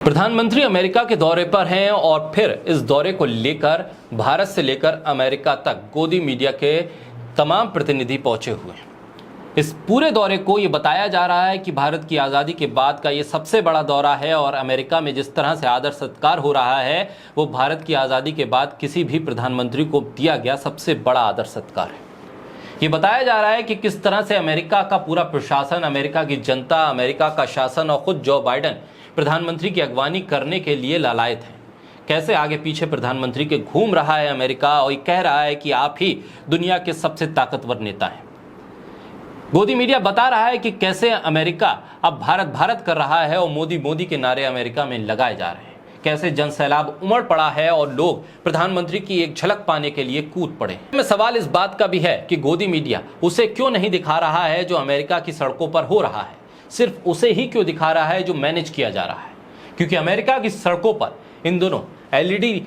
प्रधानमंत्री अमेरिका के दौरे पर हैं और फिर इस दौरे को लेकर भारत से लेकर अमेरिका तक गोदी मीडिया के तमाम प्रतिनिधि पहुंचे हुए हैं। इस पूरे दौरे को ये बताया जा रहा है कि भारत की आज़ादी के बाद का ये सबसे बड़ा दौरा है और अमेरिका में जिस तरह से आदर सत्कार हो रहा है वो भारत की आज़ादी के बाद किसी भी प्रधानमंत्री को दिया गया सबसे बड़ा आदर सत्कार है। ये बताया जा रहा है कि किस तरह से अमेरिका का पूरा प्रशासन, अमेरिका की जनता, अमेरिका का शासन और खुद जो बाइडेन प्रधानमंत्री की अगवानी करने के लिए लालायत हैं। कैसे आगे पीछे प्रधानमंत्री के घूम रहा है अमेरिका और कह रहा है कि आप ही दुनिया के सबसे ताकतवर नेता हैं। गोदी मीडिया बता रहा है कि कैसे अमेरिका अब भारत भारत कर रहा है और मोदी मोदी के नारे अमेरिका में लगाए जा रहे हैं। कैसे जन सैलाब उमड़ पड़ा है और लोग प्रधानमंत्री की एक झलक पाने के लिए कूद पड़े। में सवाल इस बात का भी है कि गोदी मीडिया उसे क्यों नहीं दिखा रहा है जो अमेरिका की सड़कों पर हो रहा है, सिर्फ उसे ही क्यों दिखा रहा है जो मैनेज किया जा रहा है। क्योंकि अमेरिका की सड़कों पर इन दोनों एलईडी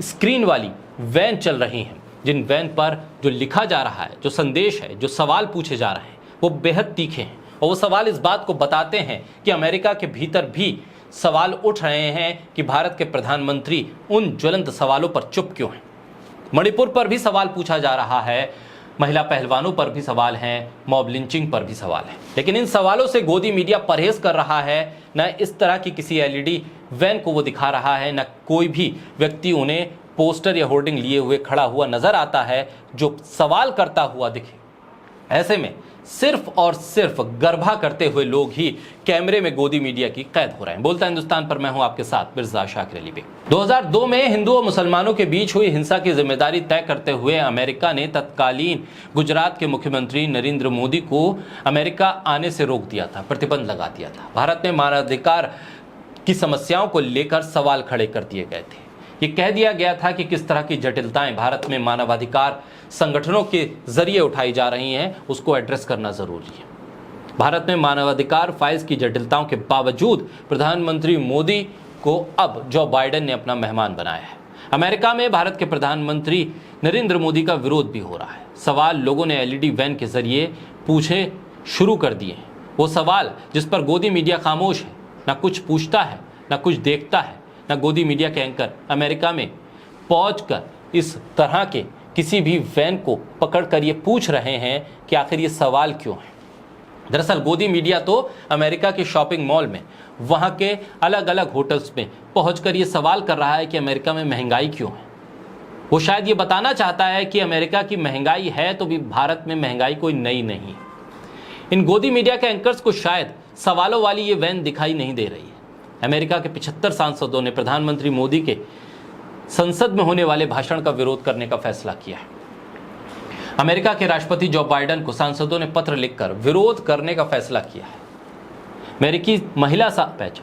स्क्रीन वाली वैन चल रही हैं, जिन वैन पर जो लिखा जा रहा है, जो संदेश है, जो सवाल पूछे जा रहे हैं वो बेहद तीखे हैं और वो सवाल इस बात को बताते हैं कि अमेरिका के भीतर भी सवाल उठ रहे हैं कि भारत के प्रधानमंत्री उन ज्वलंत सवालों पर चुप क्यों हैं। मणिपुर पर भी सवाल पूछा जा रहा है, महिला पहलवानों पर भी सवाल हैं, मॉब लिंचिंग पर भी सवाल है, लेकिन इन सवालों से गोदी मीडिया परहेज कर रहा है। न इस तरह की किसी एलईडी वैन को वो दिखा रहा है, न कोई भी व्यक्ति उन्हें पोस्टर या होर्डिंग लिए हुए खड़ा हुआ नजर आता है जो सवाल करता हुआ दिखे। ऐसे में सिर्फ और सिर्फ गर्भा करते हुए लोग ही कैमरे में गोदी मीडिया की कैद हो रहे हैं। बोलता हिंदुस्तान पर मैं हूं आपके साथ मिर्जा शाकिर अली बेग। 2002 में हिंदू और मुसलमानों के बीच हुई हिंसा की जिम्मेदारी तय करते हुए अमेरिका ने तत्कालीन गुजरात के मुख्यमंत्री नरेंद्र मोदी को अमेरिका आने से रोक दिया था, प्रतिबंध लगा दिया था। भारत में मानवाधिकार की समस्याओं को लेकर सवाल खड़े कर दिए गए थे। ये कह दिया गया था कि किस तरह की जटिलताएं भारत में मानवाधिकार संगठनों के जरिए उठाई जा रही हैं, उसको एड्रेस करना जरूरी है। भारत में मानवाधिकार फाइल्स की जटिलताओं के बावजूद प्रधानमंत्री मोदी को अब जो बाइडेन ने अपना मेहमान बनाया है। अमेरिका में भारत के प्रधानमंत्री नरेंद्र मोदी का विरोध भी हो रहा है। सवाल लोगों ने एलईडी वैन के जरिए पूछे शुरू कर दिए हैं। वो सवाल जिस पर गोदी मीडिया खामोश है, ना कुछ पूछता है, ना कुछ देखता है, ना गोदी मीडिया के एंकर अमेरिका में पहुंचकर इस तरह के किसी भी वैन को पकड़कर ये पूछ रहे हैं कि आखिर ये सवाल क्यों है। दरअसल गोदी मीडिया तो अमेरिका के शॉपिंग मॉल में, वहां के अलग अलग होटल्स में पहुंचकर ये सवाल कर रहा है कि अमेरिका में महंगाई क्यों है। वो शायद ये बताना चाहता है कि अमेरिका की महंगाई है तो भी भारत में महंगाई कोई नई नहीं। इन गोदी मीडिया के एंकर्स को शायद सवालों वाली ये वैन दिखाई नहीं दे रही है। अमेरिका के 75 सांसदों ने प्रधानमंत्री मोदी के संसद में होने वाले भाषण का विरोध करने का फैसला किया है। अमेरिका के राष्ट्रपति जो बाइडेन को सांसदों ने पत्र लिखकर विरोध करने का फैसला किया है।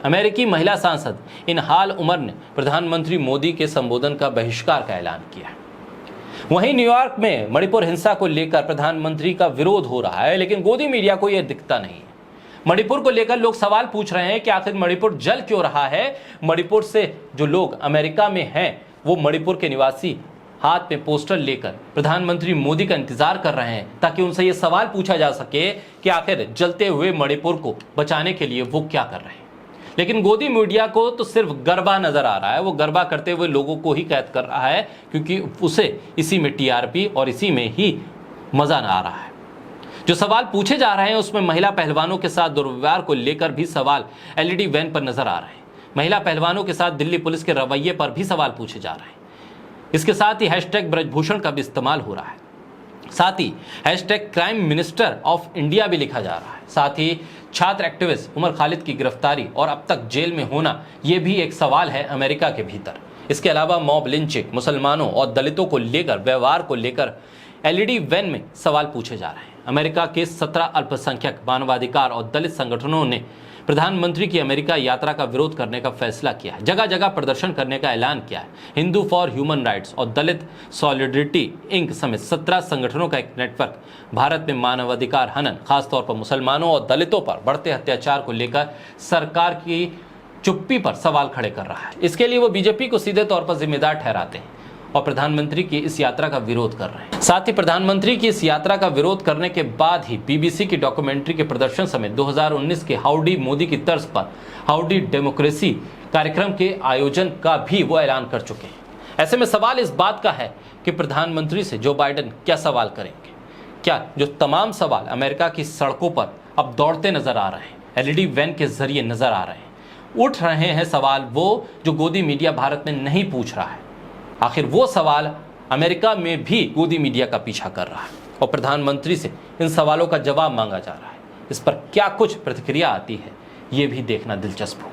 अमेरिकी महिला सांसद इन हाल उमर ने प्रधानमंत्री मोदी के संबोधन का बहिष्कार का ऐलान किया है। वहीं न्यूयॉर्क में मणिपुर हिंसा को लेकर प्रधानमंत्री का विरोध हो रहा है, लेकिन गोदी मीडिया को यह दिखता नहीं है। मणिपुर को लेकर लोग सवाल पूछ रहे हैं कि आखिर मणिपुर जल क्यों रहा है। मणिपुर से जो लोग अमेरिका में हैं वो मणिपुर के निवासी हाथ में पोस्टर लेकर प्रधानमंत्री मोदी का इंतजार कर रहे हैं ताकि उनसे ये सवाल पूछा जा सके कि आखिर जलते हुए मणिपुर को बचाने के लिए वो क्या कर रहे हैं। लेकिन गोदी मीडिया को तो सिर्फ गरबा नजर आ रहा है। वो गरबा करते हुए लोगों को ही कैद कर रहा है क्योंकि उसे इसी में टीआरपी और इसी में ही मजा आ रहा है। जो सवाल पूछे जा रहे हैं उसमें महिला पहलवानों के साथ दुर्व्यवहार को लेकर भी सवाल एलईडी वैन पर नजर आ रहे हैं। महिला पहलवानों के साथ दिल्ली पुलिस के रवैये पर भी सवाल पूछे जा रहे हैं। इसके साथ ही हैशटैग ब्रजभूषण का भी इस्तेमाल हो रहा है। साथ ही hashtag crime minister of India भी लिखा जा रहा है। साथ ही छात्र एक्टिविस्ट उमर खालिद की गिरफ्तारी और अब तक जेल में होना यह भी एक सवाल है अमेरिका के भीतर। इसके अलावा मॉब लिंचिंग, मुसलमानों और दलितों को लेकर, व्यवहार को लेकर एलईडी वैन में सवाल पूछे जा रहे हैं। अमेरिका के 17 अल्पसंख्यक मानवाधिकार और दलित संगठनों ने प्रधानमंत्री की अमेरिका यात्रा का विरोध करने का फैसला किया है। जगह जगह प्रदर्शन करने का ऐलान किया है। हिंदू फॉर ह्यूमन राइट्स और दलित सॉलिडरिटी इंक समेत 17 संगठनों का एक नेटवर्क भारत में मानवाधिकार हनन, खासतौर पर मुसलमानों और दलितों पर बढ़ते अत्याचार को लेकर सरकार की चुप्पी पर सवाल खड़े कर रहा है। इसके लिए वो बीजेपी को सीधे तौर पर जिम्मेदार ठहराते हैं और प्रधानमंत्री की इस यात्रा का विरोध कर रहे हैं। साथ ही प्रधानमंत्री की इस यात्रा का विरोध करने के बाद ही बीबीसी की डॉक्यूमेंट्री के प्रदर्शन समेत 2019 के हाउडी मोदी की तर्ज पर हाउडी डेमोक्रेसी कार्यक्रम के आयोजन का भी वो ऐलान कर चुके हैं। ऐसे में सवाल इस बात का है कि प्रधानमंत्री से जो बाइडेन क्या सवाल करेंगे। क्या जो तमाम सवाल अमेरिका की सड़कों पर अब दौड़ते नजर आ रहे हैं, एलईडी वैन के जरिए नजर आ रहे हैं, उठ रहे हैं सवाल वो जो गोदी मीडिया भारत में नहीं पूछ रहा है। आखिर वो सवाल अमेरिका में भी गोदी मीडिया का पीछा कर रहा है और प्रधानमंत्री से इन सवालों का जवाब मांगा जा रहा है। इस पर क्या कुछ प्रतिक्रिया आती है, ये भी देखना दिलचस्प हो।